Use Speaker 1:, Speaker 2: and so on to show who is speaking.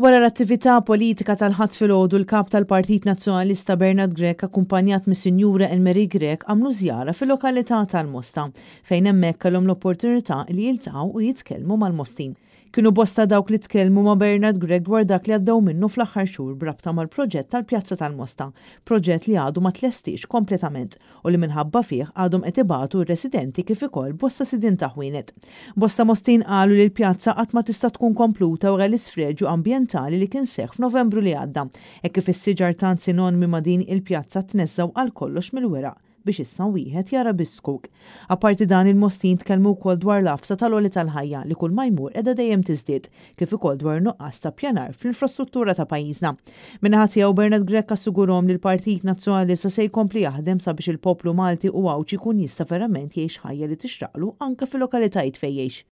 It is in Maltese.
Speaker 1: Wara l-attività politika tal-ħadd filgħodu l-kap tal-Partit Nazzjonalista Bernard Grech akkumpanjat mis-Sinjura Elmeri Grech għamlu żjara fil-lokalità tal-Mosta fejn hemmhekk kellhom l-opportunità li jiltaqgħu u jitkellmu mal-Mostin. Kienu bosta dawk li tkellmu ma' Bernard Grech dwar dak li għaddew minnu fl-aħħar xhur brabta mal-proġett tal-Pjazza tal-Mosta, proġett li għadu ma tlestix kompletament u li minħabba fih għadhom qed ibatu r-residenti kif ukoll bosta sidin ta' ħwienet. Bosta Mostin qalu li l-pjazza qatt ma tista' tkun kompluta wara l-isfreġġju ambjentali li kien seħħ f'Novembru li għadda, hekk kif is-siġar tant sinonimi ma' din il-pjazza tneżżaw għal kollox mill-weraq biex issa wieħed jara biskuk. Apparti dan il-Mostin tkellmu wkoll dwar l-afsa tal-għoli tal-ħajja li kull ma jmur qiegħda dejjem tiżdied, kif ukoll dwar nuqqas ta' pjanar fl-infrastruttura ta' pajjiżna. Minnaħa tiegħu Bernard Grech assigurhom li l-Partit Nazzjonalista se jkompli jaħdem sabiex il-poplu Malti u Għawġ ikun jista' verament jgħix ħajja li tixraqlu anke fil-lokalitajiet fejn jgħix.